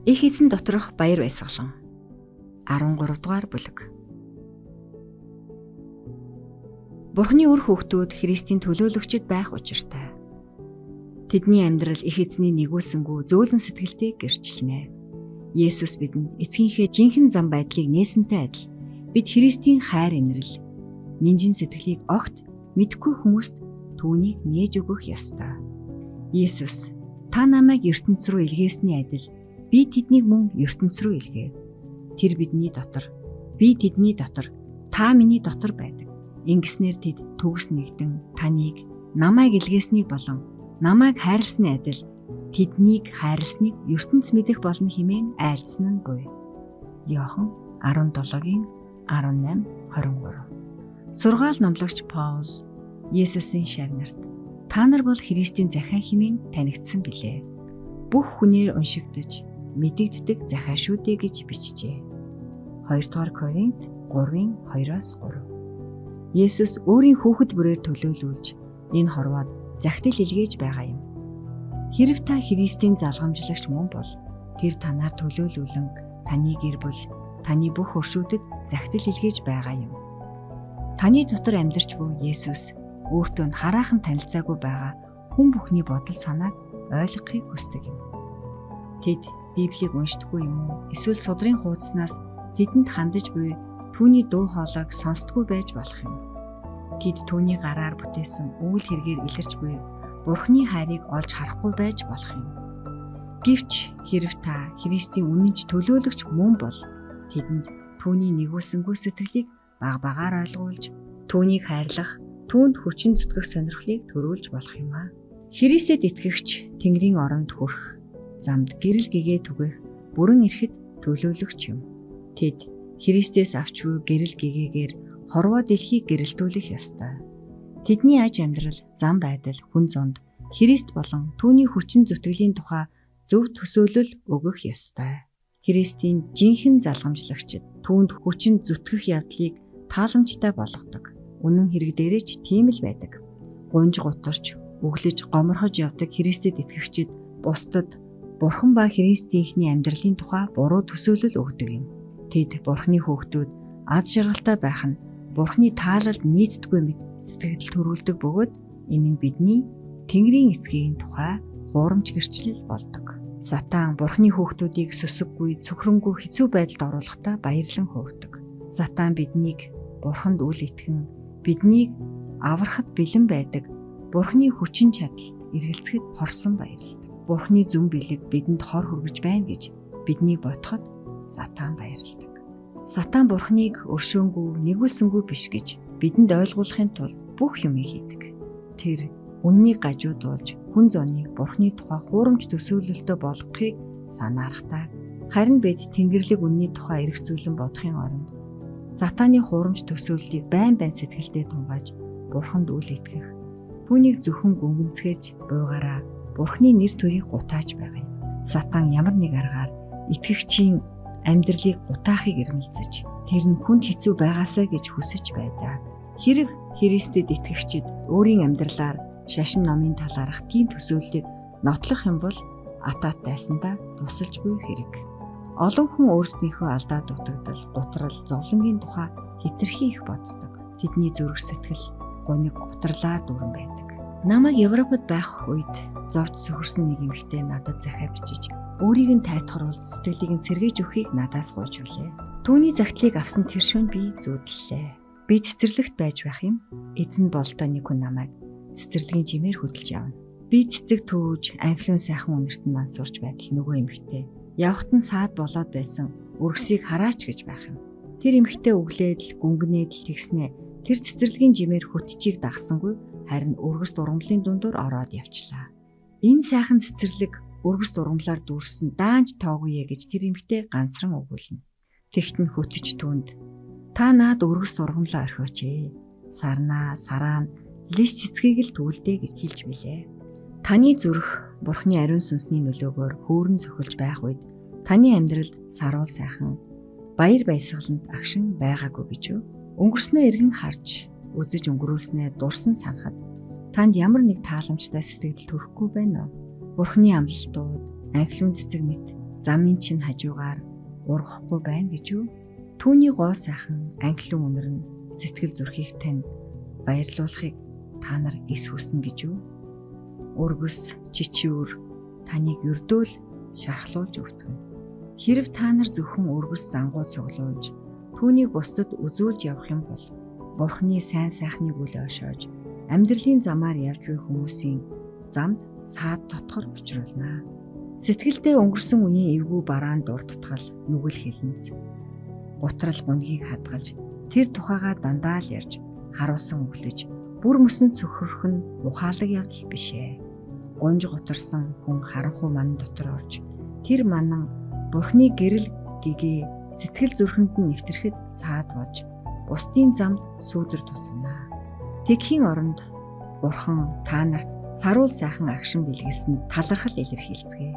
Их эзэн доторх баяр баясгалан 13 дугаар бүлэг. Бурхны үр хүүхдүүд Христийн төлөөлөгчд байх учиртай. Тэдний амьдрал их эзний нэгүүлсэнгүү зөөлөн сэтгэлтэй гэрчлэнэ. Есүс бидэнд эцгийнхээ жинхэнэ зам байдлыг нээсэнтэй адил бид Христийн хайр инрэл, нинжин сэтгэлийг огт мэдхгүй хүмүүст түүнийг нээж өгөх ёстой. Есүс, та намайг ертөнц рүү илгээсний адил би тэднийг мөн ертөнц рүү илгээв. Тэр бидний дотор, би тэдний дотор, та миний дотор байдаг. Ингэснээр тэд төгс нэгдэн таныг, намайг илгээснийг болон намайг хайрласны адил тэднийг хайрласныг ертөнц мэдэх болно хэмээн айлдсан нь буй. Иохан 17:18-23. Сургаал номлогч Паул Есүсийн шавнарт та нар бол Христийн захиа хэмээн танигдсан билээ. Бүх хүнээр уншигдаж мэдэгддэг захиа шүү дээ гэж бичжээ. 2 дугаар Коринт 3:2-3. Есүс өөрийн хүүхэд бүрээр төлөөлүүлж энэ хорвоод захидал илгээж байгаа юм. Хэрв та Христийн залгамжлагч мөн бол тэр танаар төлөөлүүлэн таны гэр бүл, таны бүх өршүүдэд захидал илгээж байгаа юм. Таны дотор амьдарч буй Есүс өөртөө хараахан танилцаагүй байгаа хүн бүхний бодол санааг ойлгохыг хүсдэг юм. Тэд Библийг уншдаггүй юм уу? Эсвэл судрын хуудаснаас тэдэнд хандаж буй түүний дуу хоолойг сонсдоггүй байж болох юм. Тэд түүний гараар бүтээсэн үйл хэрэгээр илэрч буй Бурхны хайрыг олж харахгүй байж болох юм. Гэвч хэрв та Христийн үнэнч төлөөлөгч мөн бол тэдэнд түүний нэгүүлсэнгүй сэтгэлийг баг-багаар ойлгуулж, түүнийг хайрлах, түүнд хүчин зүтгэх сонирхлыг төрүүлж болох юм аа. Христэд итгэгч Тэнгэрийн оронд хүрэх замд гэрэл гэгээ түгэх бүрэн эрхэт төлөөлөгч юм. Тэд Христээс авч буй гэрэл гэгээгээр хорвоо дэлхийг гэрэлтүүлэх ёстой. Тэдний аж амьдрал, зам байдал, хүн зонд Христ болон түүний хүчин зүтгэлийн тухай зөв төсөөлөл өгөх ёстой. Христийн жинхэнэ залгамжлагчид түүнд хүчин зүтгэх явдлыг тааламжтай болгодог. Үнэн хэрэг дээрээ ч тийм л байдаг. Гунж гутарч, өглөж, гоморхож явдаг Христэд итгэгчид бусдад Бурхан ба Христийнхний амьдралын тухай буруу төсөөлөл өгдөг юм. Тэд Бурханы хүүхдүүд аз жаргалтай байх нь Бурханы таалалд нийцдэггүй мэт сэтгэл төрүүлдэг бөгөөд энэ нь бидний Тэнгэрийн эцгийн тухай хуурамч гэрчлэл болдог. Сатан Бурханы хүүхдүүдийг сүсэггүй, цөхрөнгөө хэцүү байдалд оруулахдаа баярлан хөөрдөг. Сатан биднийг Бурханд үл итгэн, биднийг аврахад бэлэн байдаг Бурханы хүчин чадалд эргэлзэхэд хорсон баярлалаа. Бурхны зүн бэлэг бидэнд хор хүргэж байна гэж бидний бодоход Сатан баярлдаг. Сатан Бурхныг өршөөнгүй, нэгүүлсэнгүй биш гэж бидэнд ойлгуулахын тулд бүх юм хийдэг. Тэр үннийг гажуудуулж, хүн зоныг Бурхны тухай хуурамч төсөөлөлтөд болгохыг санаарахтаа харин бид Тэнгэрлэг үнний тухай эргцүүлэн бодохын оронд Сатаны хуурамч төсөөллийг байн сэтгэлдээ тунгааж Бурханд үл итгэх, түүнийг зөвхөн гүнгэнцгээж буйгаараа Бурхны нэр төрийг гутааж байгаа юм. Сатан ямар нэг аргаар итгэгчийн амьдралыг гутаахыг эрмэлзэж, тэр нь хүнд хэцүү байгаасаа гэж хүсэж байдаг. Хэрэг Христэд итгэгчид өөрийн амьдралаар шашин номын талаарх тийм төсөөллийг нотлох юм бол атаат дайсандаа тусалж буй хэрэг. Олон хүн өөрсдийнхөө алдаа дутагдал, гутрал, зовлонгийн тухай хэтэрхий их боддог. Тэдний зүрх сэтгэл гуниг гутралаар дүүрэн байдаг. Намайг Европод байх үед зовж сөхөрсөн нэг эмэгтэй надад захиа бичиж, өөрийг нь тайтгаруулж, сэтгэлийг нь сэргээж өгөхийг надаас гуйж үлээ. Түүний загтлыг авсан тэр шөнө би зүудлээ. Би цэцэрлэгт байж байх юм. Эзэн болдоо нэг хүн намайг цэцэрлэгийн жимээр хөдөлж явна. Би цэцэг төвөж, анхлын сайхан үнэрт нь мансуурч байтал нөгөө эмэгтэй явхад нь саад болоод байсан өргөсийг хараач гэж байх юм. Тэр эмэгтэй өглээд л гүнгнээд л тэгснэ. Тэр цэцэрлэгийн жимээр хөтчийг дагсангүй харин өргөс дургамлын дундуур ороод явчлаа. Энэ сайхан цэцэрлэг өргөс дургамлаар дүүрсэн даанч тоогүй гэж тэр эмэгтэй ганцран өгүүлнэ. Тэгт нь хөтөч түүнд та наад өргөс дургамлаа орхиоч ээ. Сарнаа, сараан, лиш цэцгийг л түгэлдээ гэж хэлж билээ. Таны зүрх Бурхны ариун сүнсний нөлөөгөөр хөөрөн цохилж байх үед таны амьдралд саруул сайхан, баяр баясгаланд агшин байгаагүй гэж юу? Өнгөрснөө эргэн харж, үзэж өнгөрөөснөө дурсан санахад танд ямар нэг тааламжтай сэтгэл төрөхгүй байна уу? Бурхны амлалтууд, анхлын цэцэг мэт Замын чинь хажуугаар ургахгүй байна гэж юу? Түүний гоо сайхан анхлын үнэр нь сэтгэл зүрхийг тань баярлуулахыг та нар эс хүснэ гэж юу? Өргөс, чичүүр таныг ердөөл шархлуулж өвтгөн. Хэрв та нар зөвхөн өргөс зангуу цуглуулж түүнийг бусдад үзүүлж явах юм бол Бурхны сайн сайхныг үл ойшоож амьдралын замаар явж буй хүмүүсийн замд саад тотгор учруулнаа. Сэтгэлдээ өнгөрсөн үеийн эвгүй бараан дурдтгал нүгэл хэлэнц. Гутрал гунгийг хадгалж тэр тухайга дандаа л ярьж харуулсан өглөж бүр мөсөн цөхрөх нь ухаалаг явдал биш ээ. Гунж гутарсан хүн харанхуй ман дотор орж тэр манан Бурхны гэрэл гэгээ сэтгэл зүрхэнд нь нэвтрэхэд саад болж бусдын замд сүүдэр тусгана. Тэгхийн оронд Бурхан та нарт саруул сайхан агшин бэлгэлсэн талархал илэрхийлцгээе.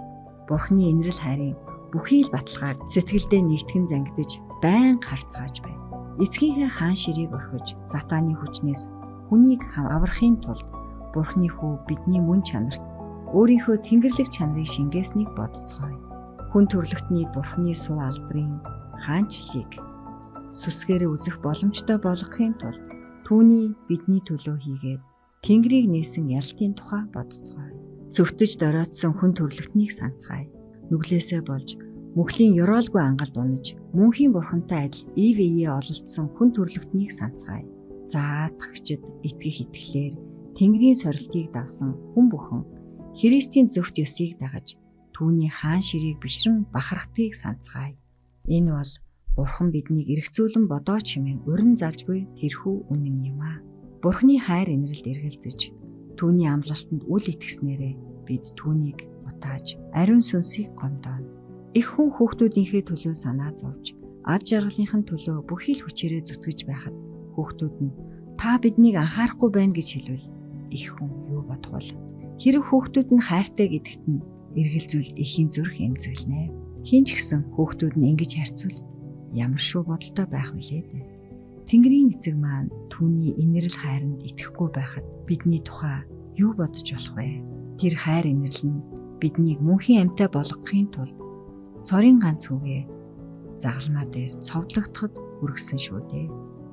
Бурхны инрэл хайрын бүхий л баталгааг сэтгэлдээ нэгтгэн зангидж байн харцгааж байна. Эцгийнхээ хаан ширийг орхиж сатааны хүчнээс хүнийг аврахын тулд Бурхны хүү бидний мөн чанарт өөрийнхөө тэнгэрлэг чанарыг шингээснийг бодцгоё. Хүн төрлөختний Бурхны суу алдрын хаанчлалыг сүсгээрээ үзэх боломжтой болгохын тулд түүний бидний төлөө хийгээд Тэнгэрийг нээсэн ялтын тухай бодцгоё. Цөвтөж доройтсон хүн төрлөختнийг санацгаая. Нүглээсээ болж мөхлийн ёроолгүй ангалд унаж мөнхийн Бурхантай адил ивэе ололцсон хүн төрлөختнийг санацгаая. Заатгчд итгэх итгэлээр Тэнгэрийн сорилтыг давсан хүн бүхэн Христийн зөвхт ёсыг дагаж түүний хаан ширийг бишрэн бахархдгийг санацгаая. Энэ бол Бурхан биднийг эргцүүлэн бодоо чимэн урин залж буй тэрхүү үнэн юм аа. Бурхны хайр инрэлд эргэлзэж түүний амлалтанд үл итгэснээрээ бид түүнийг утааж ариун сүнсийг гомдооно. Их хүн хүүхдүүдийнхээ төлөө санаа зовж ад жаргалынхын төлөө бүхий л хүчээрээ зүтгэж байхад хүүхдүүд нь та биднийг анхаарахгүй байна гэж хэлвэл их хүн юу бодох вэ? Хэрэг хүүхдүүд нь хайртай гэдэгт нь эргэлзүүл эхийн зүрх эмзэглэнэ. Хин ч гэсэн хүүхдүүд нь ингэж харьцвал ямар шүү бодолтой байх вүлээ дээ. Тэнгэрийн эцэг маань түүний инэрл хайранд итгэхгүй байхад бидний тухай юу бодож болох вэ? Тэр хайр инэрл нь биднийг мөнхийн амьтаа болгохын тулд цорын ганц хүүгээ загалмаа дээр цовдлогдоход хүргэсэн шүү дээ.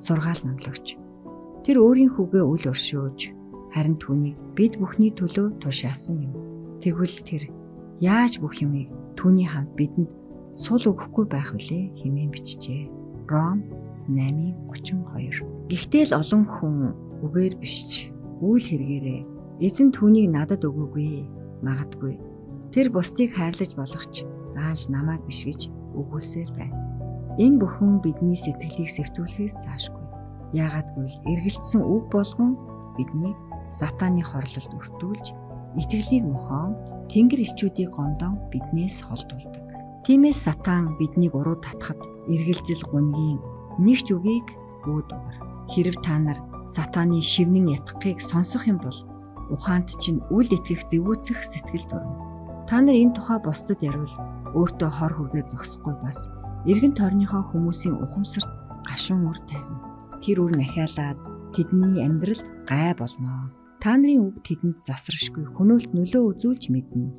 Сургаал номлогч. Тэр өөрийн хүүгээ үл өршөөж харин түүнийг бид бүхний төлөө тушаасан юм. Тэгвэл тэр яаж бүх юмыг түүний хамт бидэнд сул өгөхгүй байх вүлээ хэмээн бичжээ. Ром 8:32. Гэхдээ л олон хүн үгээр бишч үйл хэрэгээрээ эзэн түүнийг надад өгөөгүй магадгүй тэр бусдыг хайрлаж болгоч дааж намайг биш гэж үгүйсээр байна. Энэ бүхэн бидний сэтгэлийг сэвтүүлэхээс заашгүй. Яагаад гэвэл эргэлтсэн үг болгон биднийг сатааны хорлолд өртүүлж итгэлийг мохон тэнгэр элчүүдийг гомдон биднээс холдуулдаг. Тиймээс сатан биднийг уруу татхад эргэлзэл гунгийн нэгч үгийг өөдгөр. Хэрв та нар сатааны шивнэн ятгахыг сонсох юм бол ухаанд чинь үл итгэх зэвүүцэх сэтгэл төрнө. Та нар энэ тухай бусдад ярил өөртөө хор хүргээ зогсохгүй бас эргэн тойрныхоо хүмүүсийн ухамсарт гашуун үр тавина. Тэр үр нахиалаад тэдний амьдралд гай болно. Та нарын үг тэдэнд засрашгүй хөнөөлт нөлөө үзүүлж мэднэ.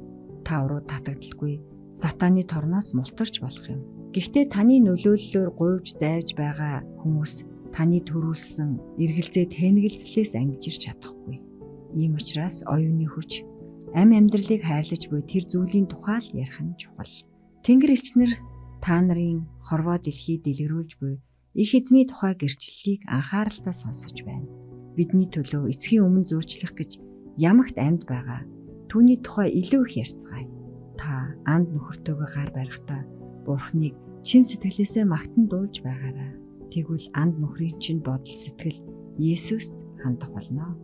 Та уруу татагдaltaгүй сатааны торноос мултарч болох юм. Гэхдээ таны нөлөөллөөр гуйвж дайвж байгаа хүмүүс таны төрүүлсэн эргэлзээ тэнэгэлзлээс ангижирч чадахгүй. Ийм учраас оюуны хүч ам амьдралыг хайрлаж буй тэр зүйлийн тухай л ярих нь чухал. Тэнгэр элчнэр та нарын хорвоо дэлхий дэлгэрүүлж буй их эзний тухай гэрчлэлийг анхааралтай сонсож байна. Бидний төлөө эцгийн өмнө зуучлах гэж ямагт амьд байгаа түүний тухай илүү их ярьцгаая. Та анд нөхөртөөгөө гар барихдаа Бурхныг чин сэтгэлээсээ магтан дуулж байгаарай. Тэгвэл анд нөхрийн чинь бодол сэтгэл Есүст хандах болно.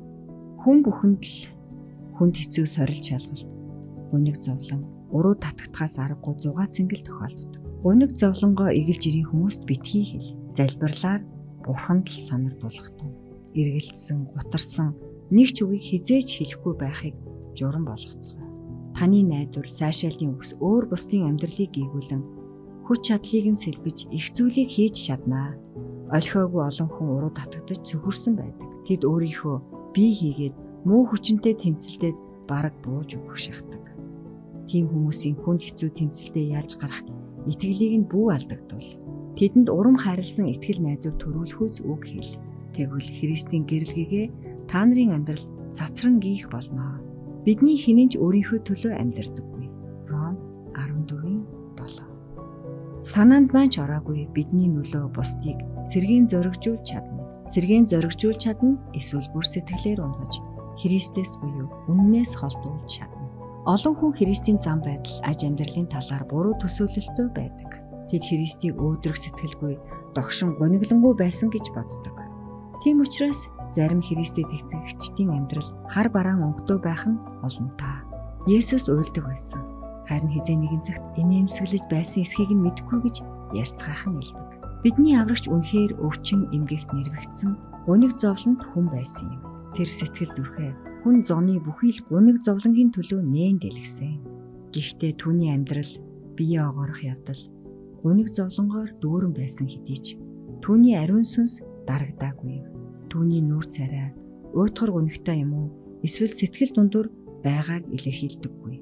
Хүн бүхэнд л хүнд хэцүү сорил шалгалт, гуниг зовлон, уруу татагдхаас аргагүй зугаа цэнгэл тохиолддог. Гуниг зовлонгоо эгэлж ирийн хүмүүст битгий хэл. Залбирлаар Бурханд л санар дуулгатав. Эргэлдсэн, гутарсан нэг ч үгийг хизээж хэлэхгүй байхыг журам болгоцгоо. Таны найдвар сайшаалын үгс өөр бусдын амьдралыг гүйгүүлэн хүч чадлыг нь сэлбэж их зүйлийг хийж чаднаа. Олхиогүй олон хүн уруу татагдаж цөхөрсөн байдаг. Тэд өөрийнхөө бие хийгээд муу хүчинтэй тэмцэлдээд бараг бууж өгөх шахдаг. Тийм хүмүүсийн хүнд хэцүү тэмцэлдээ яаж гарах итгэлийг нь бүү алдагдвал тэдэнд урам хайрлсан итгэл найдвар төрүүлэхүйц үг хэл. Тэгвэл Христийн гэрэлгийгээ та нарын амьдрал цацран гийх болно. Бидний хинэнч өөрийнхөө төлөө амьдрдаггүй. Ром 14:7. Санаанд маань ч ороогүй бидний нөлөө бусдыг сэргийн зоригжуулж чадна. Сэргийн зоригжуулж чадна эсвэл бүр сэтгэлээр унгаж Христэс буюу үннээс холдуулж чадна. Олон хүн Христийн зам байдал аж амьдралын талаар буруу төсөөлөлтөй байдаг. Тэд Христийг өөдрөг сэтгэлгүй, догшин гониглонгүй байсан гэж боддог. Тийм учраас зарим Христэд итгэгчдийн амьдрал хар бараан өнгөтэй байх нь олонтаа. Есүс уйлдаг байсан. Харин хизээ нэгэн цагт инээмсэглэж байсан эсхийг нь мэдэхгүй гэж ярьцгаах нь илдэг. Бидний аврагч үнэхээр өвчин эмгэгт нэрвэгдсэн гуниг зовлонд хүн байсан юм. Тэр сэтгэл зүрхээ хүн зоны бүхий л гуниг зовлонгийн төлөө нээн дэлгэсэн. Гэхдээ түүний амьдрал бие огоорох явдал гуниг зовлонгоор дүүрэн байсан хэдий ч түүний ариун сүнс дарагдаагүй. Түүний нүүр царай уйтгар гунигтай юм уу эсвэл сэтгэл дундуур байгааг илэрхийлдэггүй.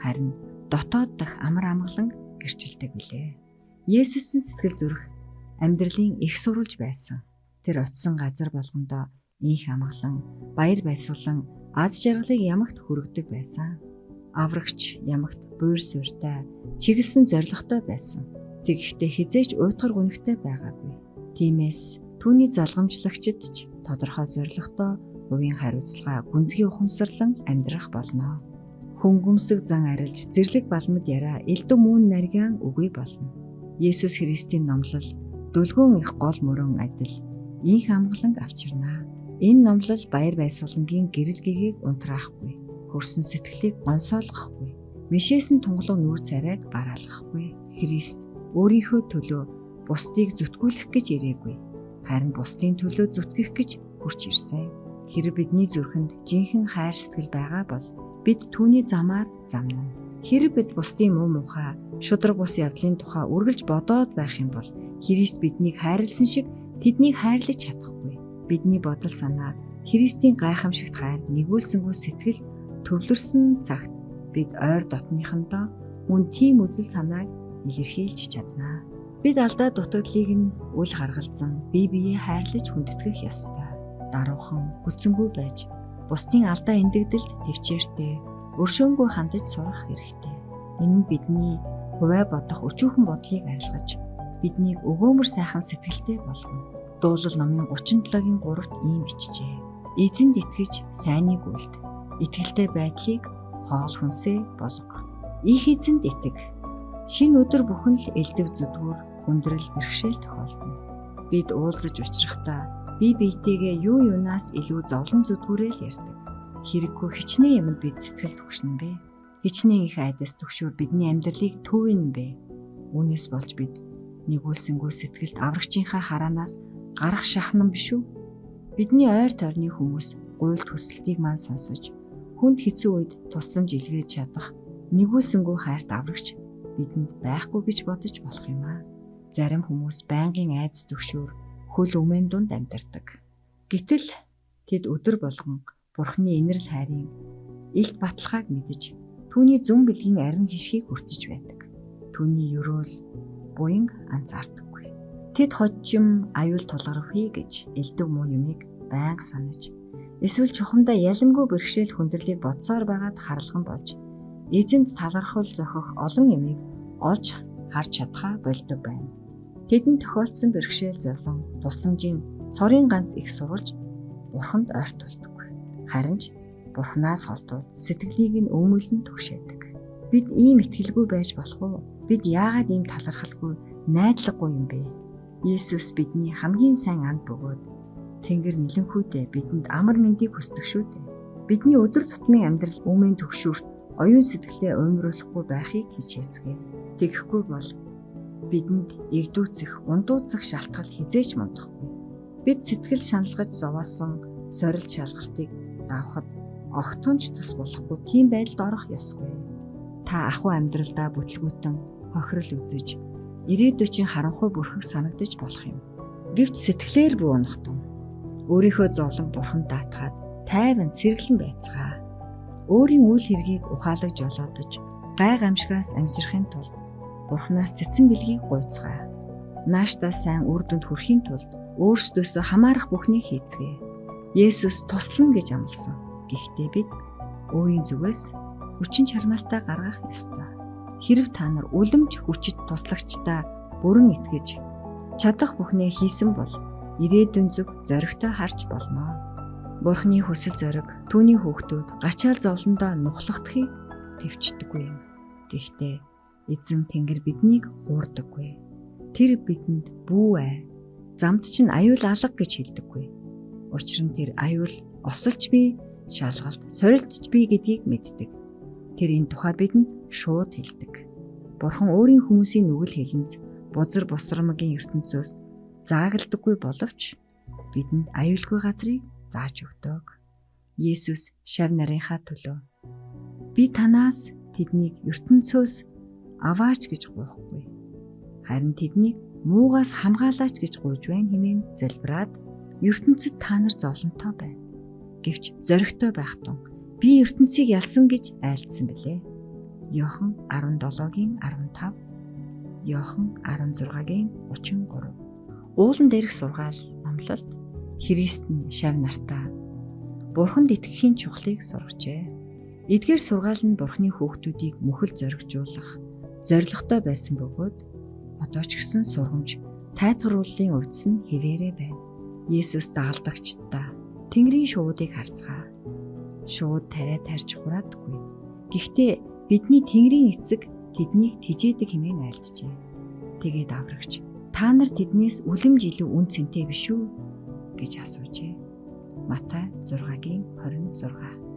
Харин дотоод дах амар амгалан гэрчилдэг билээ. Есүсийн сэтгэл зүрх амьдралын их сурвалж байсан. Тэр очисон газар болгондоо инх амгалан, баяр баясгалан, аз жаргалыг ямагт хүргэдэг байсан. Аврагч ямагт буйр суурьтай, чиглэсэн зоригтой байсан. Тэгэхдээ хизээч уйтгар гунигтай байгаагүй. Тиймээс түүний залгамжлагчид ч тодорхой зоригтой хувийн хариуцлага гүнзгий ухамсарлан амьдрах болно. Хөнгөмсөг зан арилж зэрлэг балмад яраа элдв мөн нарийн үгүй болно. Есүс Христийн номлол дөлгөөн их гол мөрөн адил инх амгалан авчирнаа. Энэ номлол баяр баясгалангийн гэрэлгийг унтраахгүй, хөрсөн сэтгэлийг гонсоолгохгүй, мишээсэн тунгалаг нүүр царайг бараалгахгүй. Христ өөрийнхөө төлөө бусдыг зүтгүүлэх гэж ирээгүй. Харин бусдын төлөө зүтгэх гэж хурж ирсэн. Хэрэв бидний зүрхэнд жинхэнэ хайр сэтгэл байгаа бол бид түүний замаар замнана. Хэрэв бид бусдын муу мухай, шудраг бус явдлын тухай үргэлж бодоод байх юм бол Христ биднийг хайрлсан шиг тэднийг хайрлаж чадахгүй. Бидний бодол санаа Христийн гайхамшигт хайр нэгүүлсэнгүй сэтгэл төвлөрсөн цагт бид ойр дотныхондоо мөн тийм үзэл санааг илэрхийлж чаднаа. Бид алдаа дутагдлыг нь үл харгалзан бие биеэ хайрлаж хүндэтгэх ёстой. Даруухан хүлцэнгүй байж бусдын алдаа эндэгдэлд төвчээртэй өршөөнгүй хандаж сурах хэрэгтэй. Энэ нь бидний хувиа бодох өчүүхэн бодлыг арилгаж биднийг өгөөмөр сайхан сэтгэлтэй болгоно. Дуулал номын 37-гийн 3-т ийм бичжээ. Эзэнд итгэж сайныг үлд. Итгэлтэй байдлыг хоол хүнсээ болго. Их эзэнд итэг. Шинэ өдөр бүхэн л элдв зүдгүүр хүндрэл бэрхшээл тохиолдно. Бид уулзаж учрахдаа бие биетэйгээ юу юунаас илүү зовлон зүдгүүрэл ярьдаг. Хэрэггүй хичнээн юмд бид сэтгэл түгшнэ бэ. Хичнээн их айдас төгшөөр бидний амьдралыг төвөн бэ. Үүнээс болж бид нэгүүлсэнгүй сэтгэлд аврагчийнхаа хараанаас гарах шахнан биш үү? Бидний ойр тойрны хүмүүс гуйлд хүсэлтийг маань сонсож хүнд хэцүү үед тусламж илгээж чадах нэгүүлсэнгүй хайрт аврагч бидэнд байхгүй гэж бодож болох юм аа. Зарим хүмүүс байнгын айдас төгшөөр хөл өмэн дунд амьдардаг. Гэтэл тэд өдөр болгон Бурхны инэрл хайрын илт баталгааг мэдэж түүний зүн бэлгийн арин хишгийг хүртэж байдаг. Түүний ёроол буян анзаардаггүй. Тэд хожим аюул тулгарвахыг гэж элдв муу юмыг байнга санаж эсвэл чухамдаа ялимгүй бэрхшээл хүндрэлийг бодсоор байгаад харалган болж эзэнд талархал зохих олон юмыг олж харж чадхаа болдог байна. Тэдэнд тохиолдсон бэрхшээл зовлон тусламжийн цорын ганц их сурвалж Бурханд ойртуулдаг. Харин ч Бурханаас холдуул сэтгэлийг нь өмүүлэн түгшээдэг. Бид ийм итгэлгүй байж болох уу? Бид яагаад ийм талархалгүй, найдлагагүй юм бэ? Есүс бидний хамгийн сайн анд бөгөөд Тэнгэр нэлэнхүйдээ бидэнд амар мэндийг хүсдэг шүү дээ. Бидний өдөр тутмын амьдрал өмнө төгшүүрт оюун сэтгэлээ уймруулахгүй байхыг хичээцгээе. Тэгэхгүй бол бидэнд эгдүүцэх, ундууцах шалтгаал хизээч мундахгүй. Бид сэтгэл шаналгаж зовоосон сорилт шалгалтыг давхад огтонч тус болохгүй тийм байдалд орох ёсгүй. Та ахуй амьдралдаа бүтлгүүтэн хохирол үзэж, ирээдүйчийн харанхуй бүрхэг санагдаж болох юм. Гэвч сэтгэлээр бүү унахтун. Өөрийнхөө зовлон Бурханд даатгаад тайван сэргэлэн байцгаа. Өөрийн үйл хэргийг ухаалаг жолоодож, гай гамшигаас ангижрахын тулд Бурханаас цэцэн бэлгийг гуйцгаа. Наашдаа сайн үр дүнд хүрэхийн тулд өөрсдөөсөө хамаарах бүхнийг хийцгээе. Есүс туслана гэж амласан. Гэхдээ бид өөрийн зүгээс хүчин чармаалтаа гаргах ёстой. Хэрв та нар үлэмж хүчит туслагчдаа бүрэн итгэж чадах бүхнээ хийсэн бол ирээдүйн зүг зоригтой харж болно. Бурхны хүсэл зориг түүний хүүхдүүд гачаал зовлондоо нухлахдахыг төвчдөггүй юм. Гэхдээ эзэн Тэнгэр биднийг уурдаггүй. Тэр бидэнд бүү ээ. Замд чинь аюул алга гэж хэлдэггүй. Учир нь тэр аюул осолж би, шалгалт сорилтж би гэдгийг мэддэг. Тэр энэ тухай бидэнд шууд хэлдэг. Бурхан өөрийн хүмүүсийн нүгэл хэлэнц бузар босромгийн ертөнцөөс заагладаггүй боловч бидэнд аюулгүй газрыг зааж өгдөг. Есүс шав нарынхаа төлөө би танаас тэднийг ертөнцөөс аваач гэж гуйхгүй. Харин тэднийг муугаас хамгаалаач гэж гуйж байна хэмээн залбираад ертөнцид та нар зовлонтой байна. Гэвч зоригтой байх тун би ертөнцийг ялсан гэж айлдсан билээ. Иохан 17-гийн 15, Иохан 16-гийн 33. Уулан дээрх сургаал номлолд Христэн шав нартаа Бурханд итгэхийн чухлыг сургажээ. Эдгээр сургаал нь Бурхны хүүхдүүдийг мөхөл зоригжуулах зоригтой байсан бөгөөд одоо ч гэсэн сургамж тайлгарууллын увдс нь хэвээрээ байна. Есүс дагалдагчдаа Тэнгэрийн шуудыг харцгаа. Шууд тариа тарьж хураадаггүй. Гэхдээ бидний Тэнгэрийн эцэг тэднийг тижээдэг хэмээн айлджээ. Тэгээд аврагч та нар тэднээс үлэмж илүү үн цэнтэй биш үү гэж асуужээ. Матай 6-гийн 26.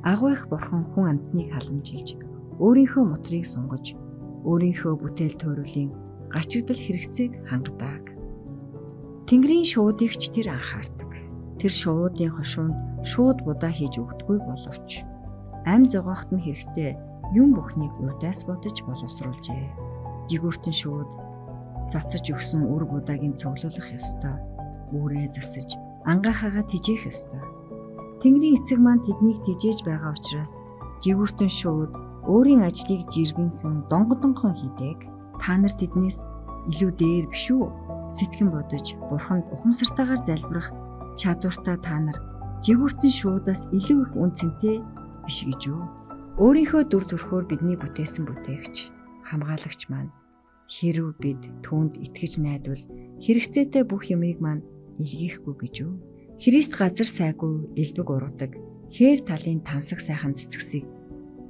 Агуу их Бурхан хүн амьтныг халамжилж өөрийнхөө мотрыг сунгаж өөрийнхөө бүтээл төөрөлийн гачигдал хэрэгцээг хангадаг. Тэнгэрийн шуудыг ч тэр анхаардаг. Тэр шуудын хошуунд шууд будаа хийж өгдөггүй боловч ам зогоохт нь хэрэгтэй юм бүхнийг урдаас бодож боловсруулжээ. Жигүүртэн шууд цацаж өгсөн үр будаагийн цуглуулах ёстой. Үүрээ засаж ангахаага тижээх ёстой. Тэнгэрийн эцэг маань тэднийг тижээж байгаа учраас жигүүртэн шууд өөрийн ажлыг жиргэнхэн донгодонхон хийдэг. Та нар тэднээс илүү дээр биш үү? Сэтгэн бодож Бурханд ухамсартайгаар залбирах чадвартай та нар жигүүртэн шуудаас илүү их үнцэнтэй биш гэж юу? Өөрийнхөө дүр төрхөөр бидний бүтээсэн бүтээгч, хамгаалагч маань хэрв бид түүнд итгэж найдвал хэрэгцээтэй бүх юмыг маань илгээхгүй гэж юу? Христ газар сайгүй элбэг ургадаг хээр талын тансаг сайхан цэцгсийг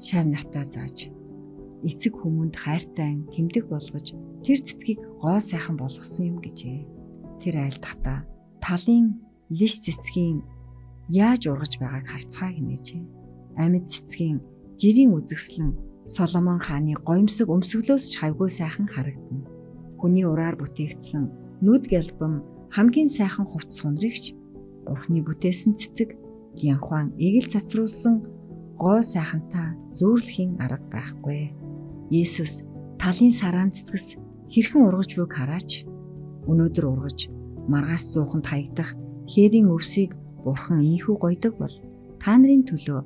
шав нартаа зааж эцэг хүмүүнд хайртай тэмдэг болгож тэр цэцгийг гоо сайхан болгосон юм гэжээ. Тэр айлдахдаа талын лиш цэцгийн яаж ургаж байгааг харцгаа хэмээжээ. Амьд цэцгийн жирийн үзэгслэн Соломон хааны гоёмсог өмсгөлөөс ч хавгүй сайхан харагдана. Хүний ураар бүтээгдсэн нүд гэлбэм хамгийн сайхан хувцс хунрагч Бурхны бүтээсэн цэцэг янхван эгэл цацруулсан гоо сайхантай зөөрлөхийн арга байхгүй. Есүс талын сараан цэцгэс хэрхэн ургаж буйг хараач. Өнөөдөр ургаж маргаас зууханд хаягдах хээрийн өвсийг Бурхан ийхүү гойдог бол та нарын төлөө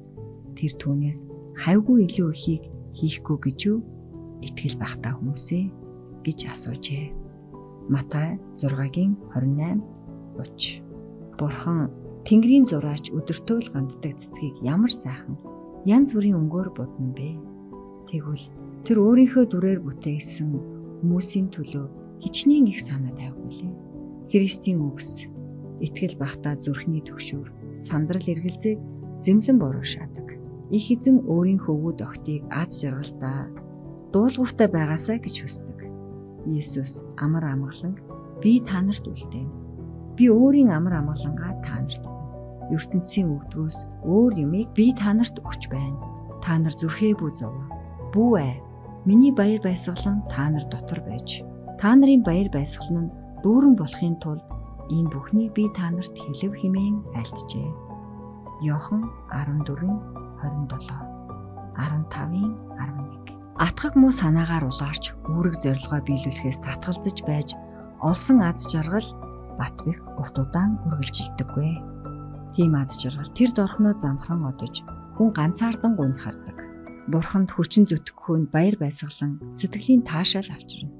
тэр түүнээс хавгүй илүү ихийг хийхгүй гэж юу? Итгэл багтаа хүмүүсээ гэж асуужээ. Матай 6-гийн 28-30. Бурхан Тэнгэрийн зураач өдөртөө л ганддаг цэцгийг ямар сайхан янз бүрийн өнгөөр будна бэ? Тэгвэл тэр өөрийнхөө дүрээр бүтээсэн хүмүүсийн төлөө хичнээн их санаа тавьгуулээ. Христийн үгс итгэл багтаа зүрхний төгшөөр сандрал эргэлзээг зэмлэн борошаадаг. Их эзэн өөрийн хөвгүүд охтыг аз жаргалтаа дуулууртай байгаасаа гэж хүсдэг. Есүс амар амгалан би та нарт үлдээн. Би өөрийн амар амгалангаа та нарт ертөнцийн өгдгөөс өөр юмыг би та нарт өгч байна. Та нар зүрхээ бүү зов. Бүү ээ. Миний баяр баясгалан та нар дотор байж, та нарын баяр баясгалан нь дүүрэн болохын тулд энэ бүхнийг би та нарт хэлэв хэмээн айлтжээ. Иохан 14:27, 15:11. Атгаг муу санаагаар улаарч үүрэг зорилгоо биелүүлэхээс татгалзаж байж олсон аз жаргал бат бэх урт удаан үргэлжилдэггүй. Тийм аз жаргал тэр дорхноо замхран одож хүн ганцаардан гунхардаг. Бурханд хүчин зүтгэхүйнд баяр баясгалан сэтгэлийн таашаал авчирна.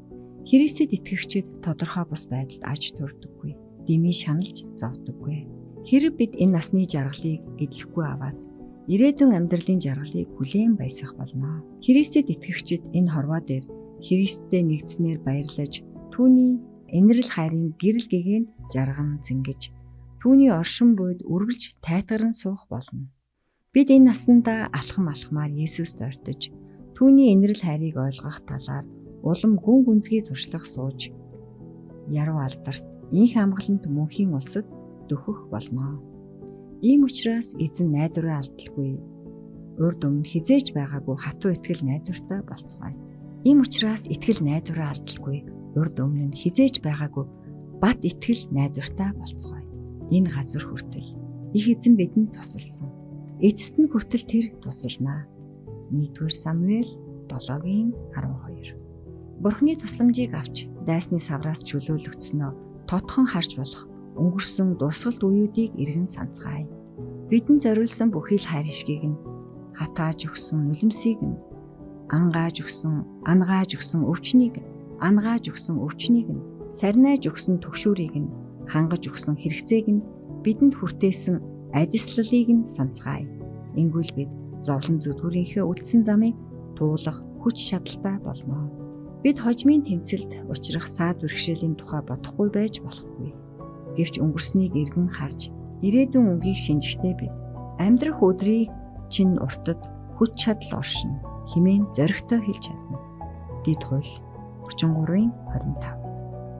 Христэд итгэгчид тодорхой бус байдалд аж төрдөггүй. Дэмий шаналж зовдөггүй. Хэрэв бид энэ насны жаргалыг эдлэхгүй аваас ирээдүйн амьдралын жаргалыг хүлээн баясгах болно. Христэд итгэгчид энэ хорвоо дээр Христтэй нэгдснээр баярлаж түүний инэрл хайрын гэрэл гэгээн жарган зингэж түүний оршин буйд үргэлж тайтгаран суух болно. Бид энэ наснда алхамаар Есүст ойртож түүний инэрл хайрыг ойлгох талаар улам гүн гүнзгий туршлах сууж яруу алдарт инх амгалант мөнхийн улсад дөхөх болно. Ийм учраас эзэн найдвараа алдалгүй. Урд өмнө хизээж байгаагүй хатуу итгэл найдвартай болцгоё. Ийм учраас итгэл найдвараа алдалгүй. Урд өмнө нь хизээж байгаагүй бат итгэл найдвартай болцгоё. Энэ газар хүртэл их эзэн бидэнд тусалсан. Эцэст нь хүртэл тэр тусалнаа. 1-р Самуэль 7:12. Бурхны тусламжийг авч дайсны савраас чөлөөлөгдсөнөө тотхон харж болох өнгөрсөн дусгалт үеүүдийг эргэн санацгаая. Бидэнд зориулсан бүхий л хайр хишгийг нь хатааж өгсөн нулимсыг нь ангааж өгсөн өвчнийг нь сарниаж өгсөн түгшүүрийг нь хангаж өгсөн хэрэгцээг нь бидэнд хүртээсэн адислалыг нь санацгаая. Ингүүл бид зовлон зүдгүүрийнхээ үлдсэн замыг туулах хүч чадалтай болно. Бид хожмын тэмцэлд учрах саад бэрхшээлийн тухай бодохгүй байж болохгүй. Гэвч өнгөрснийг эргэн харж ирээдүйн үгийг шинжихтэй бид амьдрах өдрийг чинь уртад хүч чадал оршин хэмээн зоригтой хэлж чадна. Дэд хууль 33:25.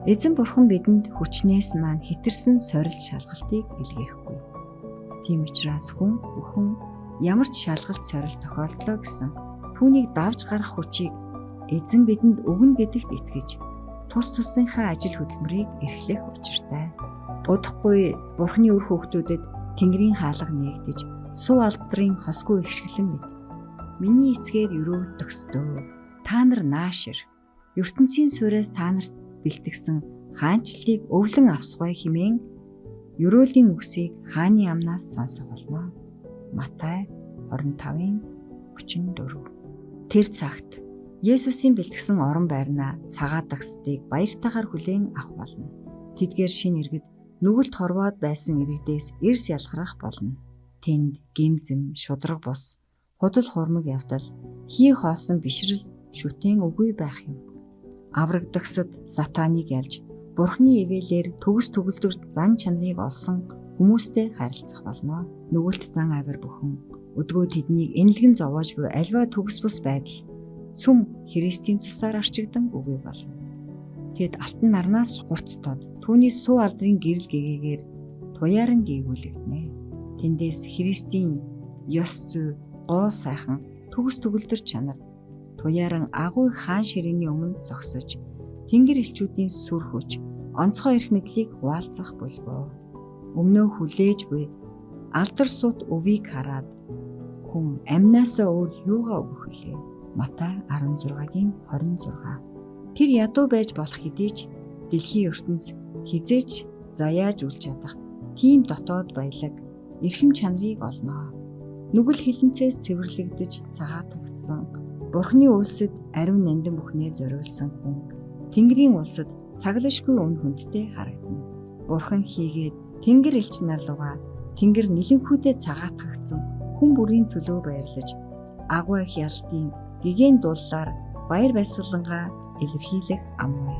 Эзэн бурхан бидэнд хүчнээс маань хэтэрсэн сорилт шалгалтыг илгээхгүй. Тийм учраас бүхэн ямар ч шалгалт сорилт тохиолдлоо гэсэн түүнийг давж гарах хүчийг эзэн бидэнд өгнө гэдэгт итгэж тус тусынхаа ажил хөдөлмөрийг эрхлэх учиртай. Удахгүй бурхны үр хүүхдүүдэд Тэнгэрийн хаалга нээгдэж суу алдрын хосгүй ихшгэлэн мэд. Миний эцгээр өрөө төгсдөө. Та нар наашир. ертөнцийн суурьаас та нарт бэлтгэсэн хаанчлалыг өвлөн авсгай хэмээн ерөөлийн үгсийг хааны амнаас сонсох болно. Матай 25:34. Тэр цагт Есүсийн бэлтгэсэн орон байрнаа цагаат дагсдыг баяртайгаар хүлээн авах болно. Тэдгээр шин иргэд нүгэлт хорвоод байсан иргэдээс эрс ялгарах болно. Тэнд гимзэм, шудраг бус, худал хурмаг явдал, хий хоосон бишрэл шүтэн үгүй байх юм. Аврагдагсад сатаныг ялж, бурхны ивэлээр төгс төгөлдөр зан чанарыг олсон хүмүүстэй харилцах болно. Нүгэлт зан авир бүхэн өдгөө тэднийг энэлгэн зовоож буй альва төгс бус байдал цөм Христийн цусаар арчигдан үгүй болно. Тэд алтан нарнаас хурцтоод түүний суу алдрын гэрэл гэгээгээр туяаран гээгүүлэгдэнэ. Тэндээс Христийн ёс зүй, гоо сайхан, төгс төгөлдөр чанар туяаран агуй хаан ширээний өмнө зогсож тэнгэр элчүүдийн сүр хүч, онцгой эрх мэдлийг хуваалцах болов. Өмнөө хүлээж буй алдар сут өвийг хараад хүн амнаасаа өөр юугаа өгөх вүлээ? Матай 16:26. Тэр ядуу байж болох хэдий ч дэлхийн ертөнц хизээч заяаж үл чадах тийм дотоод баялаг эрхэм чанарыг олноо. Нүгэл хилэнцээс цэвэрлэгдэж цагаатагдсан Бурхны улсад ариун нандин бүхнээ зориулсан хүн Тэнгэрийн улсад цаглашгүй үн хүндтэй харагдана. Бурхан хийгээд Тэнгэр элч нар лугаа Тэнгэр нэлэнхүйдээ цагаатгагдсан хүн бүрийн төлөө баярлаж агуу их ялтын гэгээн дуулаар баяр баясгалангаа илэрхийлэх амгүй.